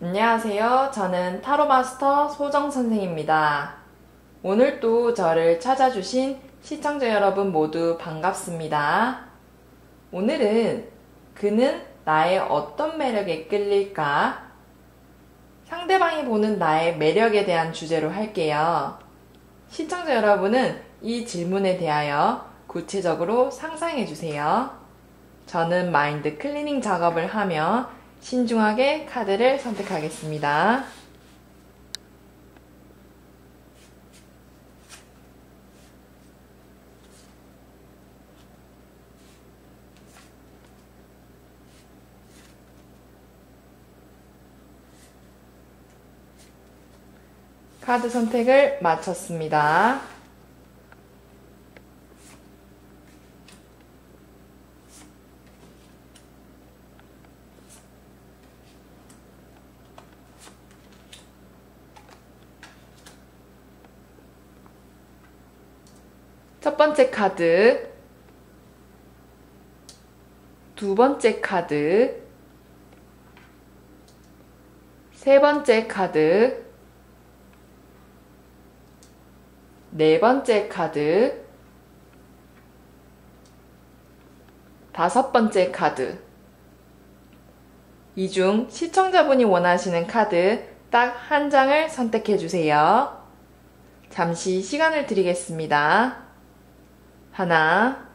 안녕하세요. 저는 타로 마스터 소정 선생입니다. 오늘도 저를 찾아주신 시청자 여러분 모두 반갑습니다. 오늘은 그는 나의 어떤 매력에 끌릴까? 상대방이 보는 나의 매력에 대한 주제로 할게요. 시청자 여러분은 이 질문에 대하여 구체적으로 상상해 주세요. 저는 마인드 클리닝 작업을 하며 신중하게 카드를 선택하겠습니다. 카드 선택을 마쳤습니다. 첫 번째 카드, 두 번째 카드, 세 번째 카드, 네 번째 카드, 다섯 번째 카드. 이 중 시청자분이 원하시는 카드 딱 한 장을 선택해 주세요. 잠시 시간을 드리겠습니다. 하나,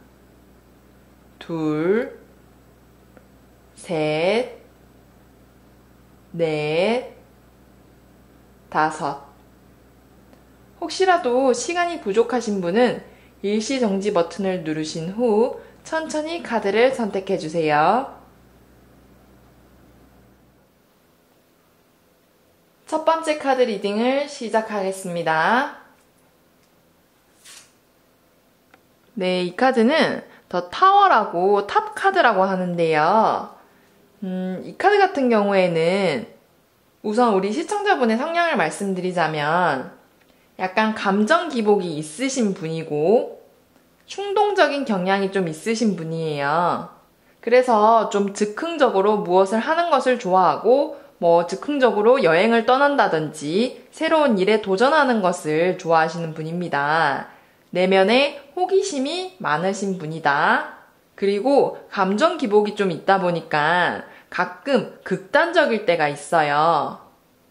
둘, 셋, 넷, 다섯. 혹시라도 시간이 부족하신 분은 일시정지 버튼을 누르신 후 천천히 카드를 선택해 주세요. 첫 번째 카드 리딩을 시작하겠습니다. 네, 이 카드는 더 타워라고 탑 카드라고 하는데요. 이 카드 같은 경우에는 우선 우리 시청자분의 성향을 말씀드리자면 약간 감정 기복이 있으신 분이고 충동적인 경향이 좀 있으신 분이에요. 그래서 좀 즉흥적으로 무엇을 하는 것을 좋아하고 즉흥적으로 여행을 떠난다든지 새로운 일에 도전하는 것을 좋아하시는 분입니다. 내면에 호기심이 많으신 분이다. 그리고 감정 기복이 좀 있다 보니까 가끔 극단적일 때가 있어요.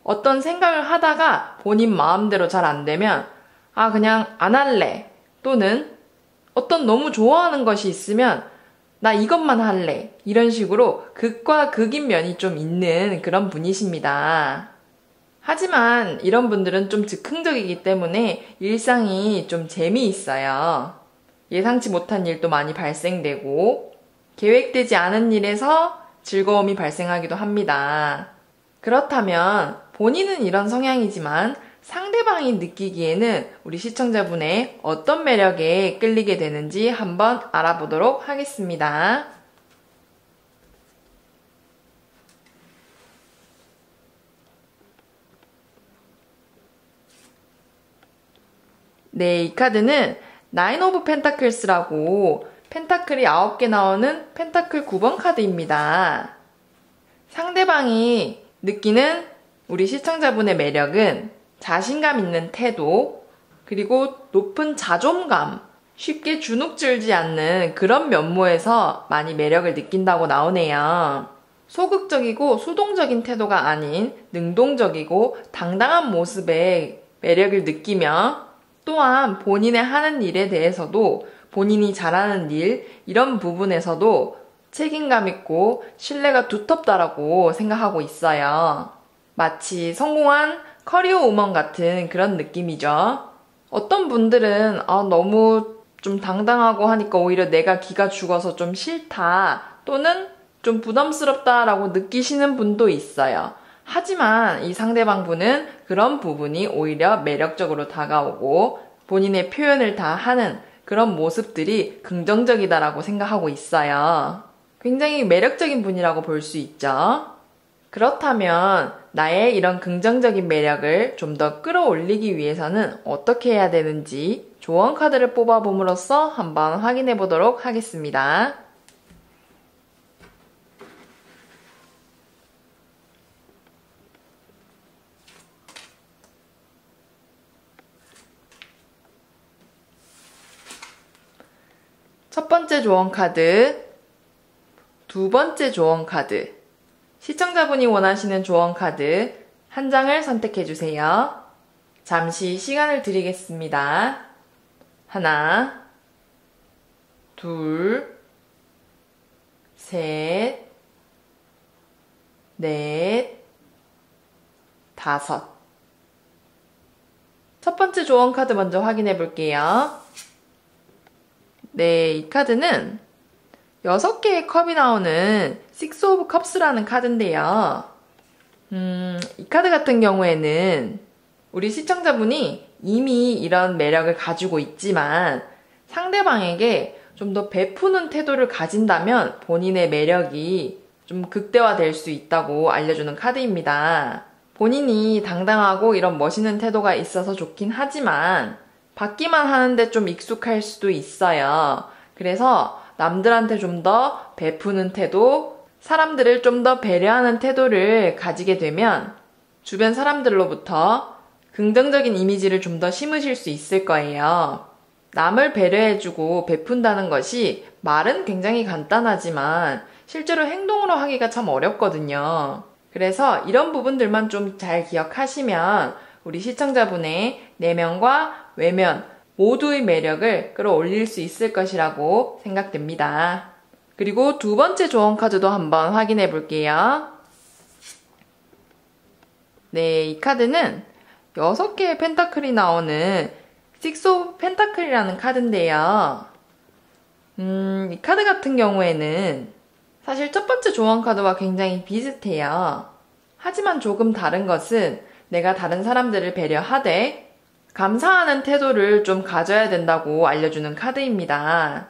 어떤 생각을 하다가 본인 마음대로 잘 안 되면 그냥 안 할래. 또는 어떤 너무 좋아하는 것이 있으면 나 이것만 할래. 이런 식으로 극과 극인 면이 좀 있는 그런 분이십니다. 하지만 이런 분들은 좀 즉흥적이기 때문에 일상이 좀 재미있어요. 예상치 못한 일도 많이 발생되고 계획되지 않은 일에서 즐거움이 발생하기도 합니다. 그렇다면 본인은 이런 성향이지만 상대방이 느끼기에는 우리 시청자분의 어떤 매력에 끌리게 되는지 한번 알아보도록 하겠습니다. 네, 이 카드는 나인 오브 펜타클스라고 펜타클이 9개 나오는 펜타클 9번 카드입니다. 상대방이 느끼는 우리 시청자분의 매력은 자신감 있는 태도, 그리고 높은 자존감, 쉽게 주눅들지 않는 그런 면모에서 많이 매력을 느낀다고 나오네요. 소극적이고 수동적인 태도가 아닌 능동적이고 당당한 모습에 매력을 느끼며 또한 본인의 하는 일에 대해서도 본인이 잘하는 일, 이런 부분에서도 책임감 있고 신뢰가 두텁다라고 생각하고 있어요. 마치 성공한 커리어 우먼 같은 그런 느낌이죠. 어떤 분들은 너무 좀 당당하고 하니까 오히려 내가 기가 죽어서 좀 싫다 또는 좀 부담스럽다라고 느끼시는 분도 있어요. 하지만 이 상대방 분은 그런 부분이 오히려 매력적으로 다가오고 본인의 표현을 다 하는 그런 모습들이 긍정적이다라고 생각하고 있어요. 굉장히 매력적인 분이라고 볼 수 있죠. 그렇다면 나의 이런 긍정적인 매력을 좀 더 끌어올리기 위해서는 어떻게 해야 되는지 조언 카드를 뽑아봄으로써 한번 확인해 보도록 하겠습니다. 첫 번째 조언 카드, 두 번째 조언 카드, 시청자분이 원하시는 조언 카드 한 장을 선택해 주세요. 잠시 시간을 드리겠습니다. 하나, 둘, 셋, 넷, 다섯. 첫 번째 조언 카드 먼저 확인해 볼게요. 네, 이 카드는 6개의 컵이 나오는 Six of Cups라는 카드인데요. 이 카드 같은 경우에는 우리 시청자분이 이미 이런 매력을 가지고 있지만 상대방에게 좀 더 베푸는 태도를 가진다면 본인의 매력이 좀 극대화될 수 있다고 알려주는 카드입니다. 본인이 당당하고 이런 멋있는 태도가 있어서 좋긴 하지만 받기만 하는데 좀 익숙할 수도 있어요. 그래서 남들한테 좀 더 베푸는 태도, 사람들을 좀 더 배려하는 태도를 가지게 되면 주변 사람들로부터 긍정적인 이미지를 좀 더 심으실 수 있을 거예요. 남을 배려해주고 베푼다는 것이 말은 굉장히 간단하지만 실제로 행동으로 하기가 참 어렵거든요. 그래서 이런 부분들만 좀 잘 기억하시면 우리 시청자분의 내면과 외면 모두의 매력을 끌어올릴 수 있을 것이라고 생각됩니다. 그리고 두 번째 조언 카드도 한번 확인해 볼게요. 네, 이 카드는 6개의 펜타클이 나오는 Six of Pentacle이라는 카드인데요. 이 카드 같은 경우에는 사실 첫 번째 조언 카드와 굉장히 비슷해요. 하지만 조금 다른 것은 내가 다른 사람들을 배려하되 감사하는 태도를 좀 가져야 된다고 알려주는 카드입니다.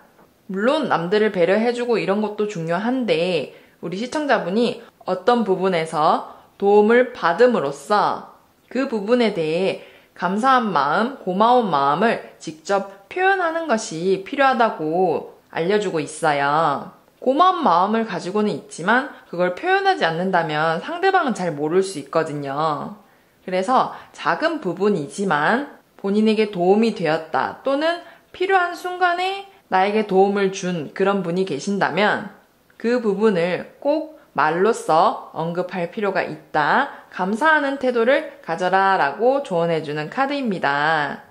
물론 남들을 배려해주고 이런 것도 중요한데 우리 시청자분이 어떤 부분에서 도움을 받음으로써 그 부분에 대해 감사한 마음, 고마운 마음을 직접 표현하는 것이 필요하다고 알려주고 있어요. 고마운 마음을 가지고는 있지만 그걸 표현하지 않는다면 상대방은 잘 모를 수 있거든요. 그래서 작은 부분이지만 본인에게 도움이 되었다 또는 필요한 순간에 나에게 도움을 준 그런 분이 계신다면 그 부분을 꼭 말로써 언급할 필요가 있다. 감사하는 태도를 가져라 라고 조언해주는 카드입니다.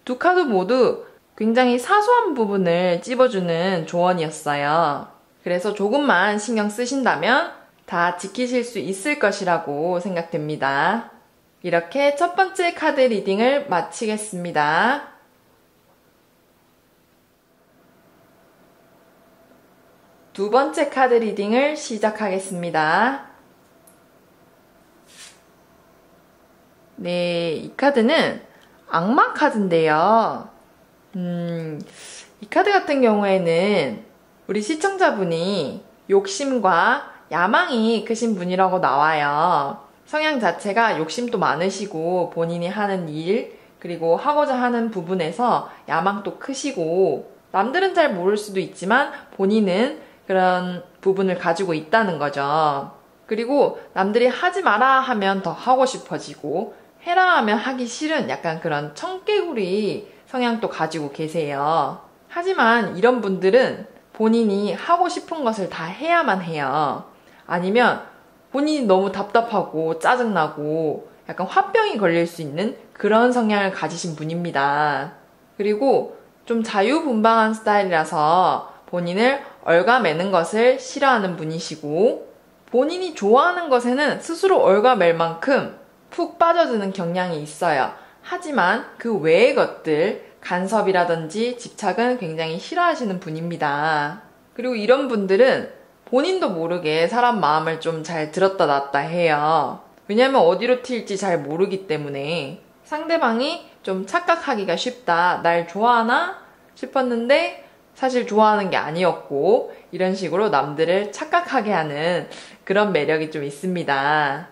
두 카드 모두 굉장히 사소한 부분을 찝어주는 조언이었어요. 그래서 조금만 신경 쓰신다면 다 지키실 수 있을 것이라고 생각됩니다. 이렇게 첫 번째 카드 리딩을 마치겠습니다. 두 번째 카드 리딩을 시작하겠습니다. 네, 이 카드는 악마 카드인데요. 이 카드 같은 경우에는 우리 시청자분이 욕심과 야망이 크신 분이라고 나와요. 성향 자체가 욕심도 많으시고 본인이 하는 일, 그리고 하고자 하는 부분에서 야망도 크시고 남들은 잘 모를 수도 있지만 본인은 그런 부분을 가지고 있다는 거죠. 그리고 남들이 하지 마라 하면 더 하고 싶어지고 해라 하면 하기 싫은 약간 그런 청개구리 성향도 가지고 계세요. 하지만 이런 분들은 본인이 하고 싶은 것을 다 해야만 해요. 아니면 본인이 너무 답답하고 짜증나고 약간 화병이 걸릴 수 있는 그런 성향을 가지신 분입니다. 그리고 좀 자유분방한 스타일이라서 본인을 얽어매는 것을 싫어하는 분이시고 본인이 좋아하는 것에는 스스로 얽어맬 만큼 푹 빠져드는 경향이 있어요. 하지만 그 외의 것들, 간섭이라든지 집착은 굉장히 싫어하시는 분입니다. 그리고 이런 분들은 본인도 모르게 사람 마음을 좀 잘 들었다 놨다 해요. 왜냐면 어디로 튈지 잘 모르기 때문에 상대방이 좀 착각하기가 쉽다. 날 좋아하나 싶었는데 사실 좋아하는 게 아니었고 이런 식으로 남들을 착각하게 하는 그런 매력이 좀 있습니다.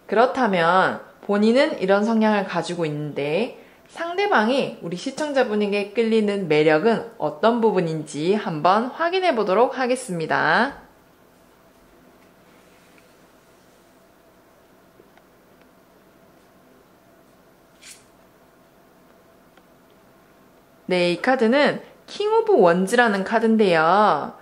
그렇다면 본인은 이런 성향을 가지고 있는데 상대방이 우리 시청자분에게 끌리는 매력은 어떤 부분인지 한번 확인해 보도록 하겠습니다. 네, 이 카드는 킹 오브 원즈라는 카드인데요.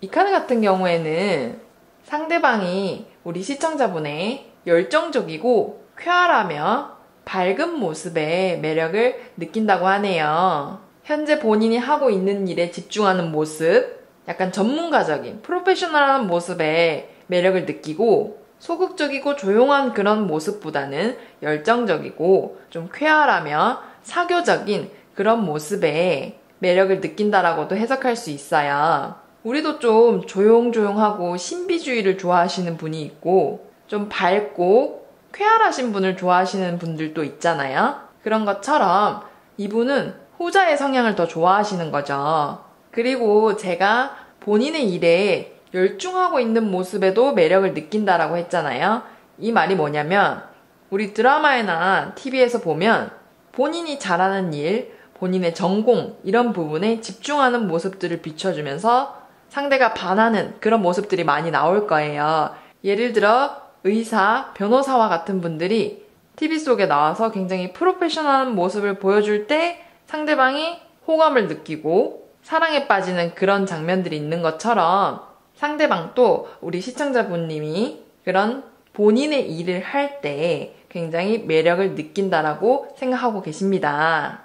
이 카드 같은 경우에는 상대방이 우리 시청자분의 열정적이고 쾌활하며 밝은 모습의 매력을 느낀다고 하네요. 현재 본인이 하고 있는 일에 집중하는 모습, 약간 전문가적인 프로페셔널한 모습에 매력을 느끼고 소극적이고 조용한 그런 모습보다는 열정적이고 좀 쾌활하며 사교적인 그런 모습에 매력을 느낀다라고도 해석할 수 있어요. 우리도 좀 조용조용하고 신비주의를 좋아하시는 분이 있고 좀 밝고 쾌활하신 분을 좋아하시는 분들도 있잖아요. 그런 것처럼 이분은 후자의 성향을 더 좋아하시는 거죠. 그리고 제가 본인의 일에 열중하고 있는 모습에도 매력을 느낀다라고 했잖아요. 이 말이 뭐냐면 우리 드라마나 TV에서 보면 본인이 잘하는 일, 본인의 전공 이런 부분에 집중하는 모습들을 비춰주면서 상대가 반하는 그런 모습들이 많이 나올 거예요. 예를 들어 의사, 변호사와 같은 분들이 TV 속에 나와서 굉장히 프로페셔널한 모습을 보여줄 때 상대방이 호감을 느끼고 사랑에 빠지는 그런 장면들이 있는 것처럼 상대방도 우리 시청자분님이 그런 본인의 일을 할 때 굉장히 매력을 느낀다라고 생각하고 계십니다.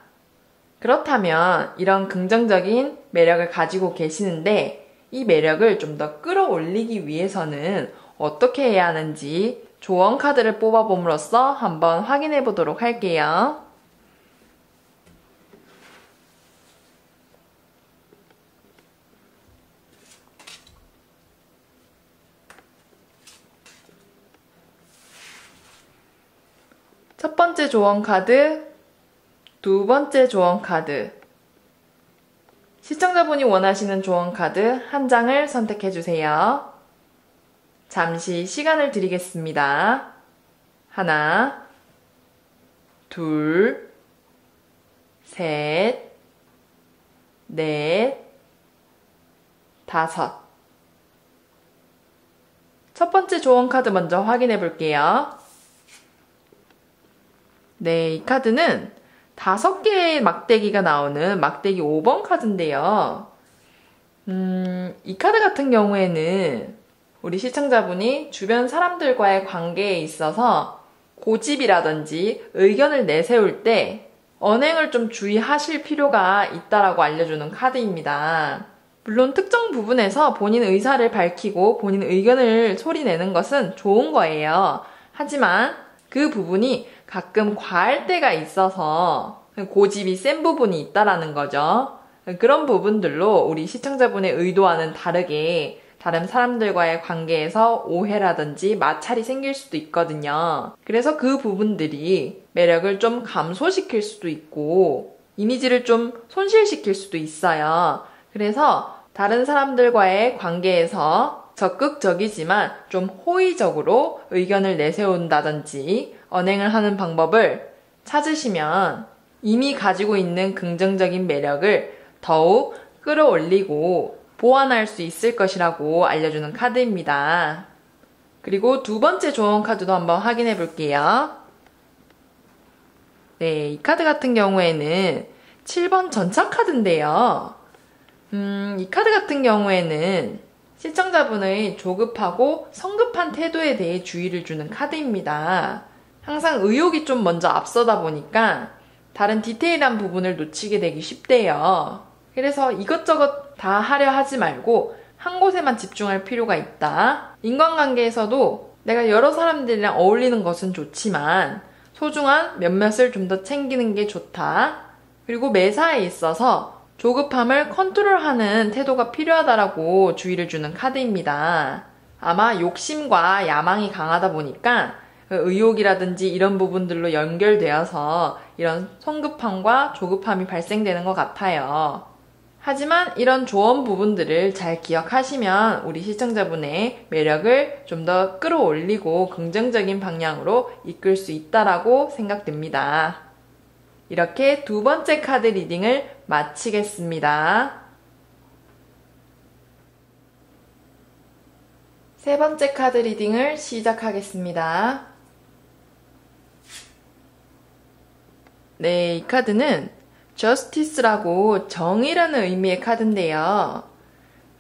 그렇다면 이런 긍정적인 매력을 가지고 계시는데 이 매력을 좀 더 끌어올리기 위해서는 어떻게 해야 하는지 조언 카드를 뽑아봄으로써 한번 확인해 보도록 할게요. 첫 번째 조언 카드, 두 번째 조언 카드. 시청자분이 원하시는 조언 카드 한 장을 선택해 주세요. 잠시 시간을 드리겠습니다. 하나, 둘, 셋, 넷, 다섯. 첫 번째 조언 카드 먼저 확인해 볼게요. 네, 이 카드는 5개의 막대기가 나오는 막대기 5번 카드인데요. 이 카드 같은 경우에는 우리 시청자분이 주변 사람들과의 관계에 있어서 고집이라든지 의견을 내세울 때 언행을 좀 주의하실 필요가 있다라고 알려주는 카드입니다. 물론 특정 부분에서 본인 의사를 밝히고 본인 의견을 소리내는 것은 좋은 거예요. 하지만 그 부분이 가끔 과할 때가 있어서 고집이 센 부분이 있다라는 거죠. 그런 부분들로 우리 시청자분의 의도와는 다르게 다른 사람들과의 관계에서 오해라든지 마찰이 생길 수도 있거든요. 그래서 그 부분들이 매력을 좀 감소시킬 수도 있고 이미지를 좀 손실시킬 수도 있어요. 그래서 다른 사람들과의 관계에서 적극적이지만 좀 호의적으로 의견을 내세운다든지 언행을 하는 방법을 찾으시면 이미 가지고 있는 긍정적인 매력을 더욱 끌어올리고 보완할 수 있을 것이라고 알려주는 카드입니다. 그리고 두 번째 조언 카드도 한번 확인해 볼게요. 네, 이 카드 같은 경우에는 7번 전차 카드인데요. 이 카드 같은 경우에는 시청자분의 조급하고 성급한 태도에 대해 주의를 주는 카드입니다. 항상 의욕이 좀 먼저 앞서다 보니까 다른 디테일한 부분을 놓치게 되기 쉽대요. 그래서 이것저것 다 하려 하지 말고 한 곳에만 집중할 필요가 있다. 인간관계에서도 내가 여러 사람들이랑 어울리는 것은 좋지만 소중한 몇몇을 좀 더 챙기는 게 좋다. 그리고 매사에 있어서 조급함을 컨트롤하는 태도가 필요하다라고 주의를 주는 카드입니다. 아마 욕심과 야망이 강하다 보니까 의욕이라든지 이런 부분들로 연결되어서 이런 성급함과 조급함이 발생되는 것 같아요. 하지만 이런 조언 부분들을 잘 기억하시면 우리 시청자분의 매력을 좀 더 끌어올리고 긍정적인 방향으로 이끌 수 있다라고 생각됩니다. 이렇게 두 번째 카드 리딩을 마치겠습니다. 세 번째 카드 리딩을 시작하겠습니다. 네, 이 카드는 justice라고 정의라는 의미의 카드인데요.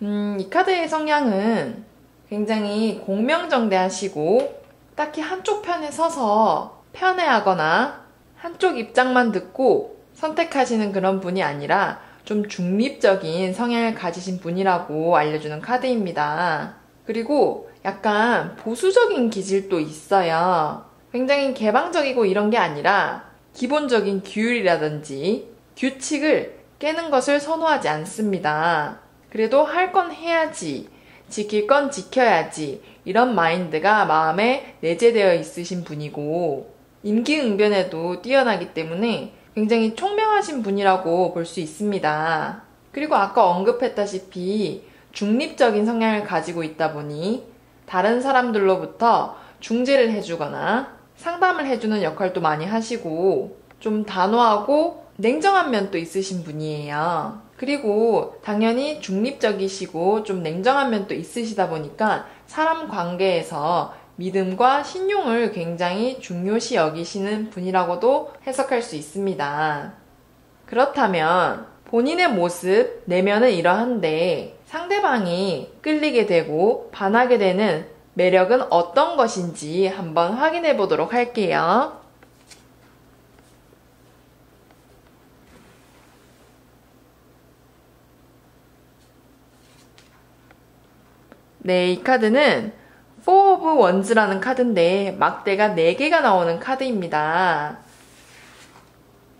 이 카드의 성향은 굉장히 공명정대하시고 딱히 한쪽 편에 서서 편애하거나 한쪽 입장만 듣고 선택하시는 그런 분이 아니라 좀 중립적인 성향을 가지신 분이라고 알려주는 카드입니다. 그리고 약간 보수적인 기질도 있어요. 굉장히 개방적이고 이런 게 아니라 기본적인 규율이라든지 규칙을 깨는 것을 선호하지 않습니다. 그래도 할 건 해야지, 지킬 건 지켜야지 이런 마인드가 마음에 내재되어 있으신 분이고 임기응변에도 뛰어나기 때문에 굉장히 총명하신 분이라고 볼 수 있습니다. 그리고 아까 언급했다시피 중립적인 성향을 가지고 있다 보니 다른 사람들로부터 중재를 해주거나 상담을 해주는 역할도 많이 하시고 좀 단호하고 냉정한 면도 있으신 분이에요. 그리고 당연히 중립적이시고 좀 냉정한 면도 있으시다 보니까 사람 관계에서 믿음과 신용을 굉장히 중요시 여기시는 분이라고도 해석할 수 있습니다. 그렇다면 본인의 모습, 내면은 이러한데 상대방이 끌리게 되고 반하게 되는 매력은 어떤 것인지 한번 확인해 보도록 할게요. 네, 이 카드는 Four of Wands라는 카드인데 막대가 4개가 나오는 카드입니다.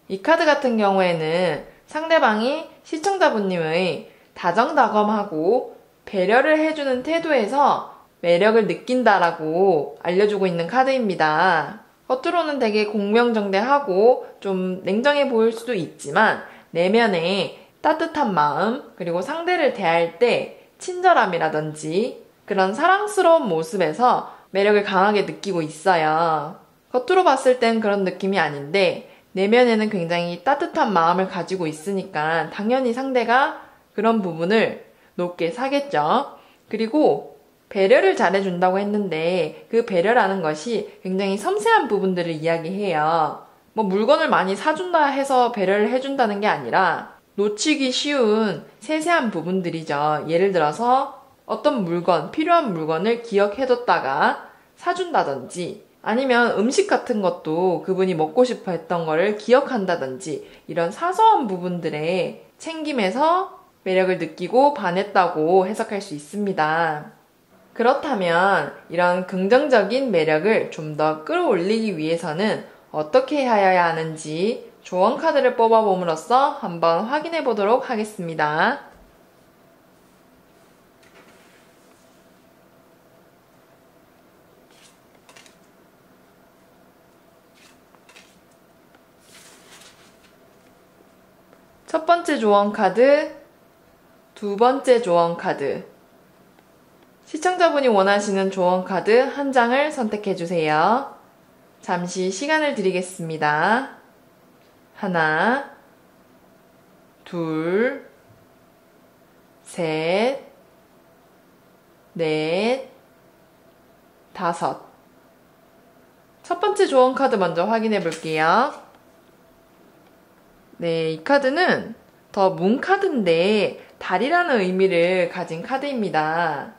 이 카드 같은 경우에는 상대방이 시청자분님의 다정다감하고 배려를 해주는 태도에서 매력을 느낀다라고 알려주고 있는 카드입니다. 겉으로는 되게 공명정대하고 좀 냉정해 보일 수도 있지만 내면에 따뜻한 마음 그리고 상대를 대할 때 친절함이라든지 그런 사랑스러운 모습에서 매력을 강하게 느끼고 있어요. 겉으로 봤을 땐 그런 느낌이 아닌데 내면에는 굉장히 따뜻한 마음을 가지고 있으니까 당연히 상대가 그런 부분을 높게 사겠죠. 그리고 배려를 잘해준다고 했는데 그 배려라는 것이 굉장히 섬세한 부분들을 이야기해요. 뭐 물건을 많이 사준다 해서 배려를 해준다는 게 아니라 놓치기 쉬운 세세한 부분들이죠. 예를 들어서 어떤 물건, 필요한 물건을 기억해뒀다가 사준다든지 아니면 음식 같은 것도 그분이 먹고 싶어 했던 거를 기억한다든지 이런 사소한 부분들에 챙김에서 매력을 느끼고 반했다고 해석할 수 있습니다. 그렇다면 이런 긍정적인 매력을 좀 더 끌어올리기 위해서는 어떻게 하여야 하는지 조언 카드를 뽑아봄으로써 한번 확인해 보도록 하겠습니다. 첫 번째 조언 카드, 두 번째 조언 카드. 시청자분이 원하시는 조언 카드 한 장을 선택해 주세요. 잠시 시간을 드리겠습니다. 하나, 둘, 셋, 넷, 다섯. 첫 번째 조언 카드 먼저 확인해 볼게요. 네, 이 카드는 더 문 카드인데 달이라는 의미를 가진 카드입니다.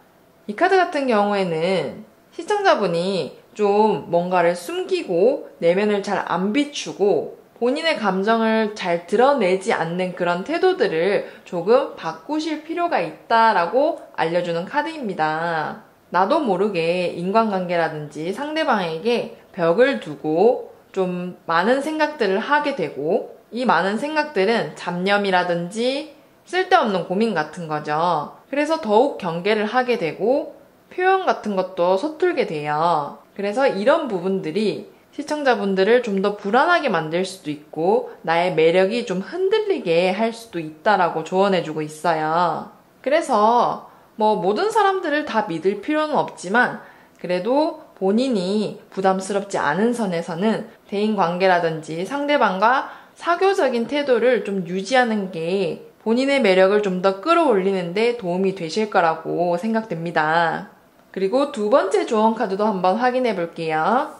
이 카드 같은 경우에는 시청자분이 좀 뭔가를 숨기고 내면을 잘 안 비추고 본인의 감정을 잘 드러내지 않는 그런 태도들을 조금 바꾸실 필요가 있다라고 알려주는 카드입니다. 나도 모르게 인간관계라든지 상대방에게 벽을 두고 좀 많은 생각들을 하게 되고 이 많은 생각들은 잡념이라든지 쓸데없는 고민 같은 거죠. 그래서 더욱 경계를 하게 되고 표현 같은 것도 서툴게 돼요. 그래서 이런 부분들이 시청자분들을 좀 더 불안하게 만들 수도 있고 나의 매력이 좀 흔들리게 할 수도 있다라고 조언해주고 있어요. 그래서 뭐 모든 사람들을 다 믿을 필요는 없지만 그래도 본인이 부담스럽지 않은 선에서는 대인관계라든지 상대방과 사교적인 태도를 좀 유지하는 게 본인의 매력을 좀 더 끌어올리는데 도움이 되실 거라고 생각됩니다. 그리고 두 번째 조언 카드도 한번 확인해 볼게요.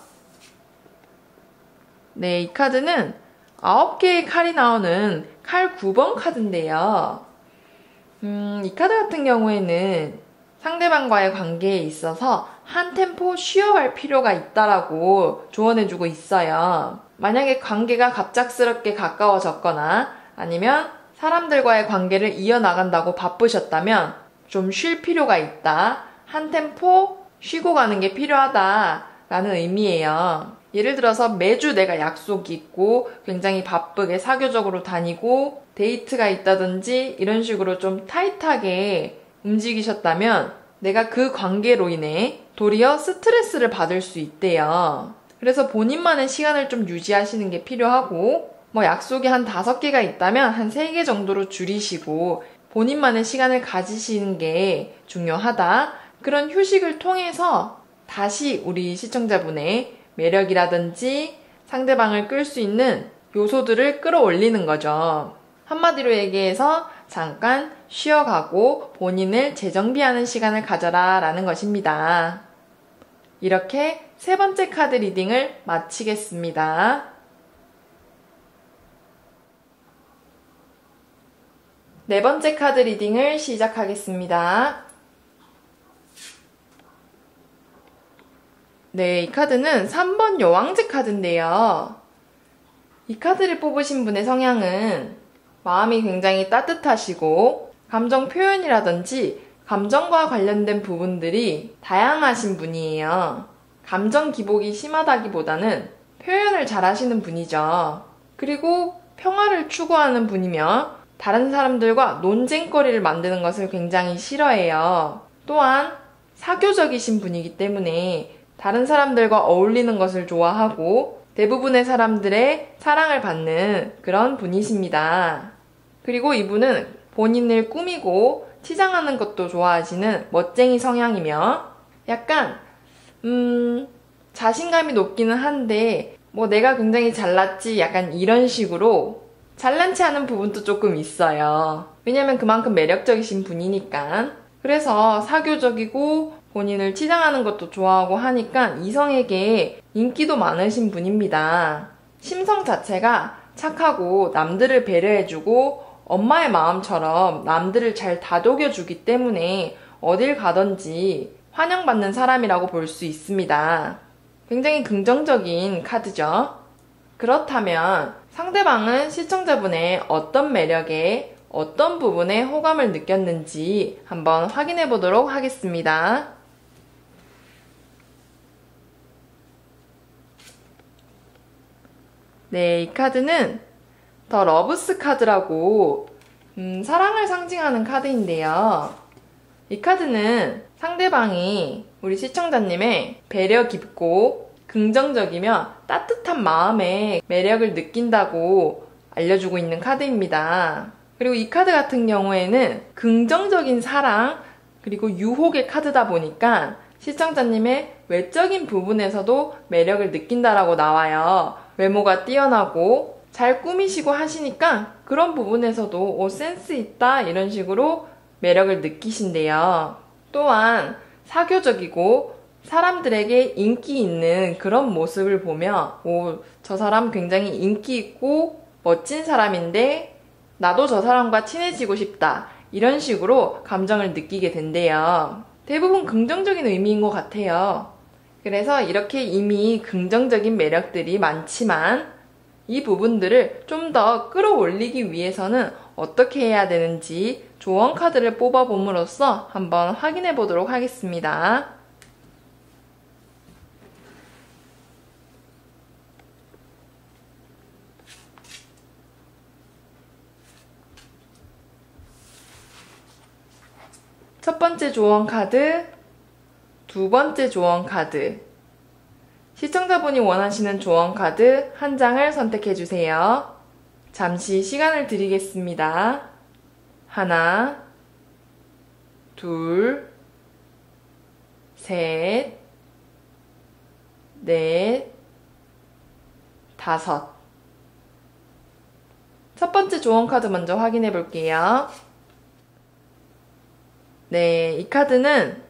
네, 이 카드는 9개의 칼이 나오는 칼 9번 카드인데요. 이 카드 같은 경우에는 상대방과의 관계에 있어서 한 템포 쉬어갈 필요가 있다라고 조언해주고 있어요. 만약에 관계가 갑작스럽게 가까워졌거나 아니면 사람들과의 관계를 이어나간다고 바쁘셨다면 좀 쉴 필요가 있다. 한 템포 쉬고 가는 게 필요하다라는 의미예요. 예를 들어서 매주 내가 약속이 있고 굉장히 바쁘게 사교적으로 다니고 데이트가 있다든지 이런 식으로 좀 타이트하게 움직이셨다면 내가 그 관계로 인해 도리어 스트레스를 받을 수 있대요. 그래서 본인만의 시간을 좀 유지하시는 게 필요하고 약속이 한 5개가 있다면 한 3개 정도로 줄이시고 본인만의 시간을 가지시는 게 중요하다. 그런 휴식을 통해서 다시 우리 시청자분의 매력이라든지 상대방을 끌 수 있는 요소들을 끌어올리는 거죠. 한마디로 얘기해서 잠깐 쉬어가고 본인을 재정비하는 시간을 가져라 라는 것입니다. 이렇게 3번째 카드 리딩을 마치겠습니다. 네 번째 카드 리딩을 시작하겠습니다. 네, 이 카드는 3번 여왕제 카드인데요. 이 카드를 뽑으신 분의 성향은 마음이 굉장히 따뜻하시고 감정 표현이라든지 감정과 관련된 부분들이 다양하신 분이에요. 감정 기복이 심하다기보다는 표현을 잘 하시는 분이죠. 그리고 평화를 추구하는 분이며 다른 사람들과 논쟁거리를 만드는 것을 굉장히 싫어해요. 또한 사교적이신 분이기 때문에 다른 사람들과 어울리는 것을 좋아하고 대부분의 사람들의 사랑을 받는 그런 분이십니다. 그리고 이분은 본인을 꾸미고 치장하는 것도 좋아하시는 멋쟁이 성향이며 약간 자신감이 높기는 한데 내가 굉장히 잘났지 약간 이런 식으로 잘난치 않은 부분도 조금 있어요. 왜냐면 그만큼 매력적이신 분이니까. 그래서 사교적이고 본인을 치장하는 것도 좋아하고 하니까 이성에게 인기도 많으신 분입니다. 심성 자체가 착하고 남들을 배려해주고 엄마의 마음처럼 남들을 잘 다독여주기 때문에 어딜 가든지 환영받는 사람이라고 볼 수 있습니다. 굉장히 긍정적인 카드죠. 그렇다면 상대방은 시청자분의 어떤 매력에 어떤 부분에 호감을 느꼈는지 한번 확인해 보도록 하겠습니다. 네, 이 카드는 더 러브스 카드라고 사랑을 상징하는 카드인데요. 이 카드는 상대방이 우리 시청자님의 배려 깊고 긍정적이며 따뜻한 마음에 매력을 느낀다고 알려주고 있는 카드입니다. 그리고 이 카드 같은 경우에는 긍정적인 사랑 그리고 유혹의 카드다 보니까 시청자님의 외적인 부분에서도 매력을 느낀다라고 나와요. 외모가 뛰어나고 잘 꾸미시고 하시니까 그런 부분에서도 센스 있다 이런 식으로 매력을 느끼신대요. 또한 사교적이고 사람들에게 인기 있는 그런 모습을 보며 저 사람 굉장히 인기 있고 멋진 사람인데 나도 저 사람과 친해지고 싶다 이런 식으로 감정을 느끼게 된대요. 대부분 긍정적인 의미인 것 같아요. 그래서 이렇게 이미 긍정적인 매력들이 많지만 이 부분들을 좀 더 끌어올리기 위해서는 어떻게 해야 되는지 조언 카드를 뽑아봄으로써 한번 확인해 보도록 하겠습니다. 첫 번째 조언 카드, 두 번째 조언 카드. 시청자분이 원하시는 조언 카드 한 장을 선택해 주세요. 잠시 시간을 드리겠습니다. 하나, 둘, 셋, 넷, 다섯. 첫 번째 조언 카드 먼저 확인해 볼게요. 네, 이 카드는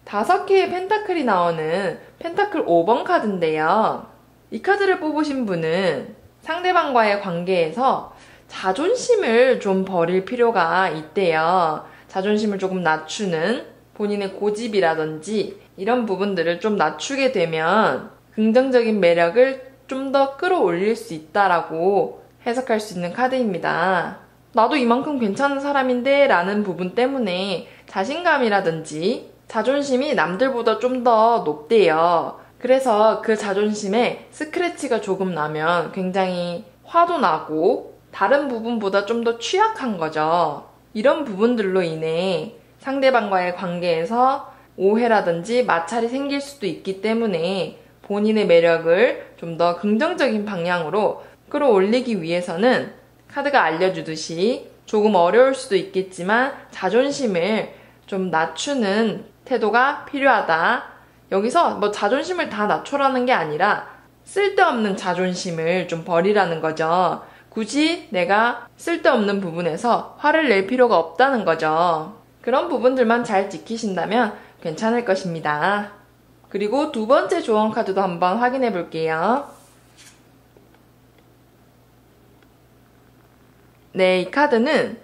5개의 펜타클이 나오는 펜타클 5번 카드인데요. 이 카드를 뽑으신 분은 상대방과의 관계에서 자존심을 좀 버릴 필요가 있대요. 자존심을 조금 낮추는 본인의 고집이라든지 이런 부분들을 좀 낮추게 되면 긍정적인 매력을 좀 더 끌어올릴 수 있다라고 해석할 수 있는 카드입니다. 나도 이만큼 괜찮은 사람인데 라는 부분 때문에 자신감이라든지 자존심이 남들보다 좀 더 높대요. 그래서 그 자존심에 스크래치가 조금 나면 굉장히 화도 나고 다른 부분보다 좀 더 취약한 거죠. 이런 부분들로 인해 상대방과의 관계에서 오해라든지 마찰이 생길 수도 있기 때문에 본인의 매력을 좀 더 긍정적인 방향으로 끌어올리기 위해서는 카드가 알려주듯이 조금 어려울 수도 있겠지만 자존심을 좀 낮추는 태도가 필요하다. 여기서 뭐 자존심을 다 낮춰라는 게 아니라 쓸데없는 자존심을 좀 버리라는 거죠. 굳이 내가 쓸데없는 부분에서 화를 낼 필요가 없다는 거죠. 그런 부분들만 잘 지키신다면 괜찮을 것입니다. 그리고 두 번째 조언 카드도 한번 확인해 볼게요. 네, 이 카드는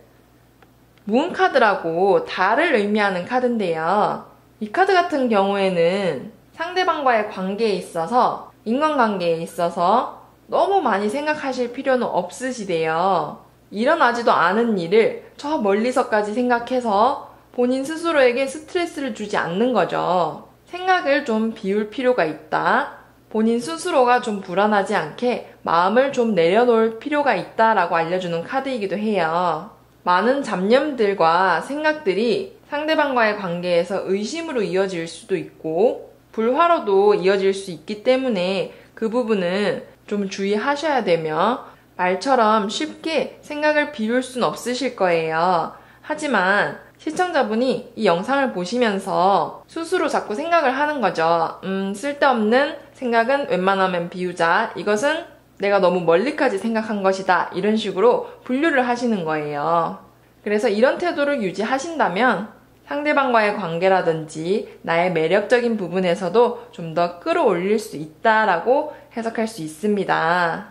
문 카드라고 달을 의미하는 카드인데요. 이 카드 같은 경우에는 상대방과의 관계에 있어서, 인간관계에 있어서 너무 많이 생각하실 필요는 없으시대요. 일어나지도 않은 일을 저 멀리서까지 생각해서 본인 스스로에게 스트레스를 주지 않는 거죠. 생각을 좀 비울 필요가 있다. 본인 스스로가 좀 불안하지 않게 마음을 좀 내려놓을 필요가 있다라고 알려주는 카드이기도 해요. 많은 잡념들과 생각들이 상대방과의 관계에서 의심으로 이어질 수도 있고 불화로도 이어질 수 있기 때문에 그 부분은 좀 주의하셔야 되며 말처럼 쉽게 생각을 비울 순 없으실 거예요. 하지만 시청자분이 이 영상을 보시면서 스스로 자꾸 생각을 하는 거죠. 쓸데없는 생각은 웬만하면 비우자. 이것은 내가 너무 멀리까지 생각한 것이다. 이런 식으로 분류를 하시는 거예요. 그래서 이런 태도를 유지하신다면 상대방과의 관계라든지 나의 매력적인 부분에서도 좀 더 끌어올릴 수 있다라고 해석할 수 있습니다.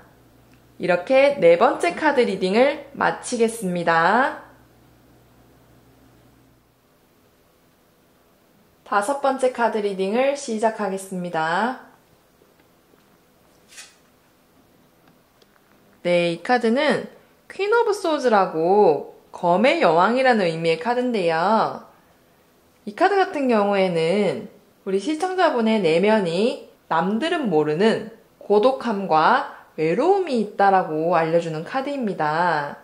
이렇게 네 번째 카드 리딩을 마치겠습니다. 다섯 번째 카드 리딩을 시작하겠습니다. 네, 이 카드는 퀸 오브 소즈라고 검의 여왕이라는 의미의 카드인데요. 이 카드 같은 경우에는 우리 시청자분의 내면이 남들은 모르는 고독함과 외로움이 있다라고 알려주는 카드입니다.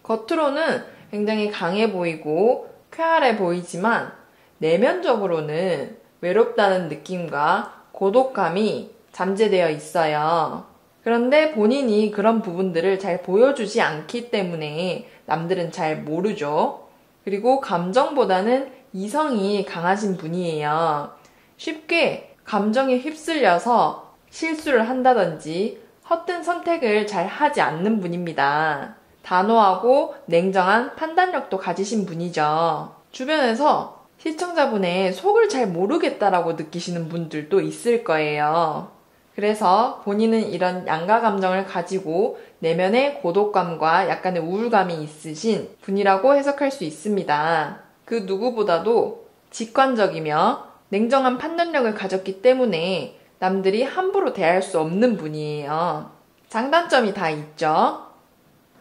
겉으로는 굉장히 강해 보이고 쾌활해 보이지만 내면적으로는 외롭다는 느낌과 고독감이 잠재되어 있어요. 그런데 본인이 그런 부분들을 잘 보여주지 않기 때문에 남들은 잘 모르죠. 그리고 감정보다는 이성이 강하신 분이에요. 쉽게 감정에 휩쓸려서 실수를 한다든지 헛된 선택을 잘 하지 않는 분입니다. 단호하고 냉정한 판단력도 가지신 분이죠. 주변에서 시청자분의 속을 잘 모르겠다라고 느끼시는 분들도 있을 거예요. 그래서 본인은 이런 양가 감정을 가지고 내면의 고독감과 약간의 우울감이 있으신 분이라고 해석할 수 있습니다. 그 누구보다도 직관적이며 냉정한 판단력을 가졌기 때문에 남들이 함부로 대할 수 없는 분이에요. 장단점이 다 있죠.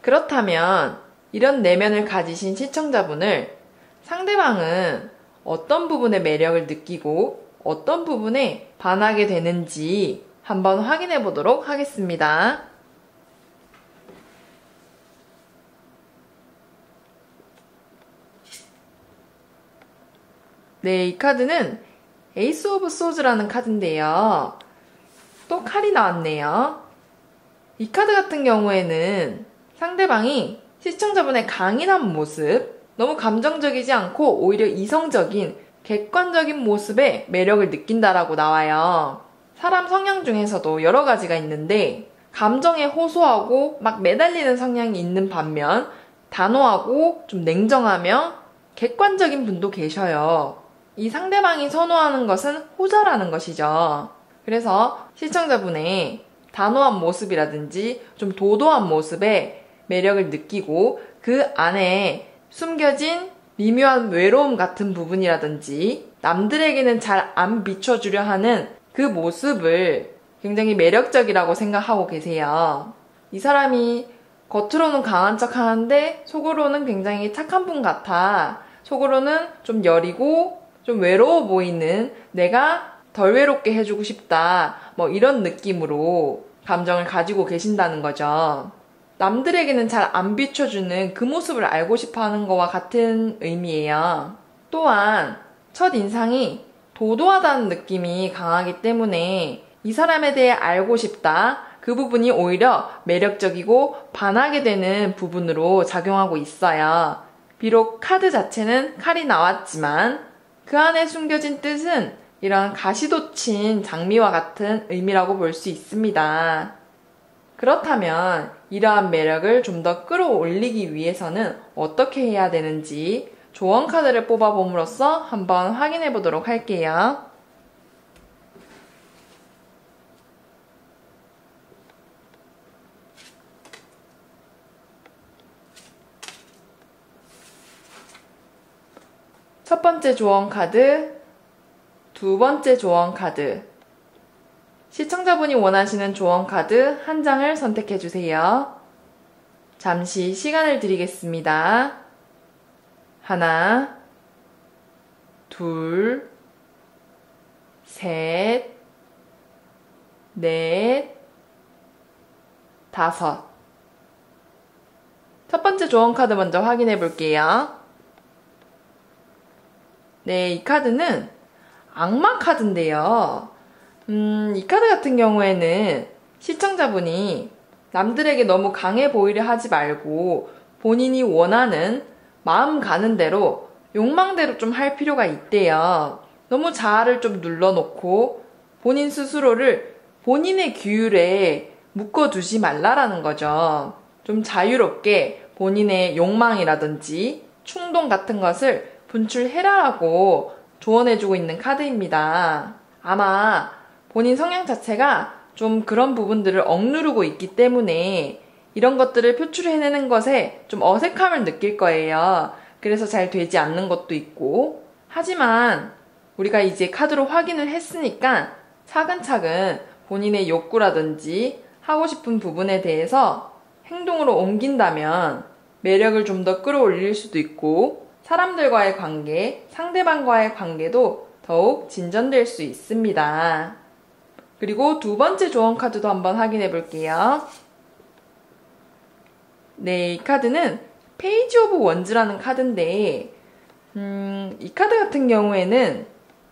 그렇다면 이런 내면을 가지신 시청자분을 상대방은 어떤 부분에 매력을 느끼고 어떤 부분에 반하게 되는지 한번 확인해 보도록 하겠습니다. 네, 이 카드는 에이스 오브 소즈라는 카드인데요. 또 칼이 나왔네요. 이 카드 같은 경우에는 상대방이 시청자분의 강인한 모습, 너무 감정적이지 않고 오히려 이성적인 객관적인 모습에 매력을 느낀다라고 나와요. 사람 성향 중에서도 여러 가지가 있는데 감정에 호소하고 막 매달리는 성향이 있는 반면 단호하고 좀 냉정하며 객관적인 분도 계셔요. 이 상대방이 선호하는 것은 호자라는 것이죠. 그래서 시청자분의 단호한 모습이라든지 좀 도도한 모습에 매력을 느끼고 그 안에 숨겨진 미묘한 외로움 같은 부분이라든지 남들에게는 잘 안 비춰주려 하는 그 모습을 굉장히 매력적이라고 생각하고 계세요. 이 사람이 겉으로는 강한 척 하는데 속으로는 굉장히 착한 분 같아. 속으로는 좀 여리고 좀 외로워 보이는, 내가 덜 외롭게 해주고 싶다. 뭐 이런 느낌으로 감정을 가지고 계신다는 거죠. 남들에게는 잘 안 비춰주는 그 모습을 알고 싶어 하는 거와 같은 의미예요. 또한 첫인상이 도도하다는 느낌이 강하기 때문에 이 사람에 대해 알고 싶다. 그 부분이 오히려 매력적이고 반하게 되는 부분으로 작용하고 있어요. 비록 카드 자체는 칼이 나왔지만 그 안에 숨겨진 뜻은 이런 가시돋친 장미와 같은 의미라고 볼 수 있습니다. 그렇다면 이러한 매력을 좀 더 끌어올리기 위해서는 어떻게 해야 되는지 조언 카드를 뽑아봄으로써 한번 확인해 보도록 할게요. 첫 번째 조언 카드, 두 번째 조언 카드. 시청자분이 원하시는 조언 카드 한 장을 선택해 주세요. 잠시 시간을 드리겠습니다. 하나, 둘, 셋, 넷, 다섯. 첫 번째 조언 카드 먼저 확인해 볼게요. 네, 이 카드는 악마 카드인데요. 이 카드 같은 경우에는 시청자분이 남들에게 너무 강해 보이려 하지 말고 본인이 원하는 마음 가는 대로 욕망대로 좀 할 필요가 있대요. 너무 자아를 좀 눌러놓고 본인 스스로를 본인의 규율에 묶어두지 말라라는 거죠. 좀 자유롭게 본인의 욕망이라든지 충동 같은 것을 분출해라라고 조언해주고 있는 카드입니다. 아마 본인 성향 자체가 좀 그런 부분들을 억누르고 있기 때문에 이런 것들을 표출해내는 것에 좀 어색함을 느낄 거예요. 그래서 잘 되지 않는 것도 있고. 하지만 우리가 이제 카드로 확인을 했으니까 차근차근 본인의 욕구라든지 하고 싶은 부분에 대해서 행동으로 옮긴다면 매력을 좀 더 끌어올릴 수도 있고 사람들과의 관계, 상대방과의 관계도 더욱 진전될 수 있습니다. 그리고 두 번째 조언 카드도 한번 확인해 볼게요. 네, 이 카드는 페이지 오브 원즈라는 카드인데 이 카드 같은 경우에는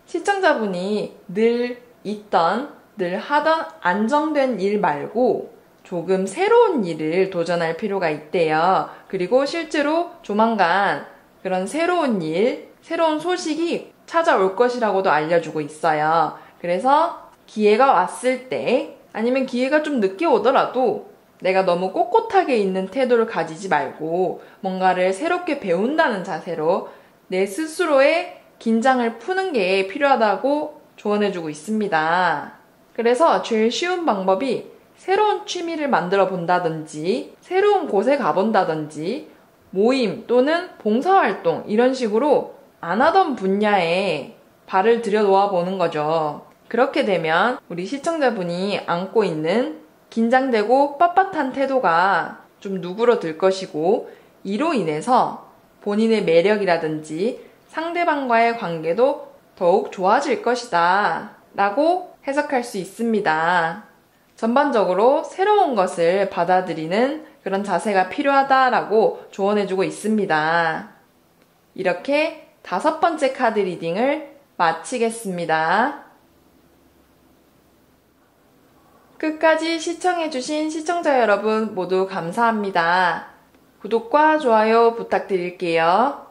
시청자분이 늘 있던, 늘 하던 안정된 일 말고 조금 새로운 일을 도전할 필요가 있대요. 그리고 실제로 조만간 그런 새로운 일, 새로운 소식이 찾아올 것이라고도 알려주고 있어요. 그래서 기회가 왔을 때 아니면 기회가 좀 늦게 오더라도 내가 너무 꼿꼿하게 있는 태도를 가지지 말고 뭔가를 새롭게 배운다는 자세로 내 스스로의 긴장을 푸는 게 필요하다고 조언해주고 있습니다. 그래서 제일 쉬운 방법이 새로운 취미를 만들어 본다든지 새로운 곳에 가본다든지 모임 또는 봉사활동 이런 식으로 안 하던 분야에 발을 들여놓아 보는 거죠. 그렇게 되면 우리 시청자분이 안고 있는 긴장되고 빳빳한 태도가 좀 누그러들 것이고 이로 인해서 본인의 매력이라든지 상대방과의 관계도 더욱 좋아질 것이다 라고 해석할 수 있습니다. 전반적으로 새로운 것을 받아들이는 그런 자세가 필요하다라고 조언해주고 있습니다. 이렇게 5번째 카드 리딩을 마치겠습니다. 끝까지 시청해주신 시청자 여러분 모두 감사합니다. 구독과 좋아요 부탁드릴게요.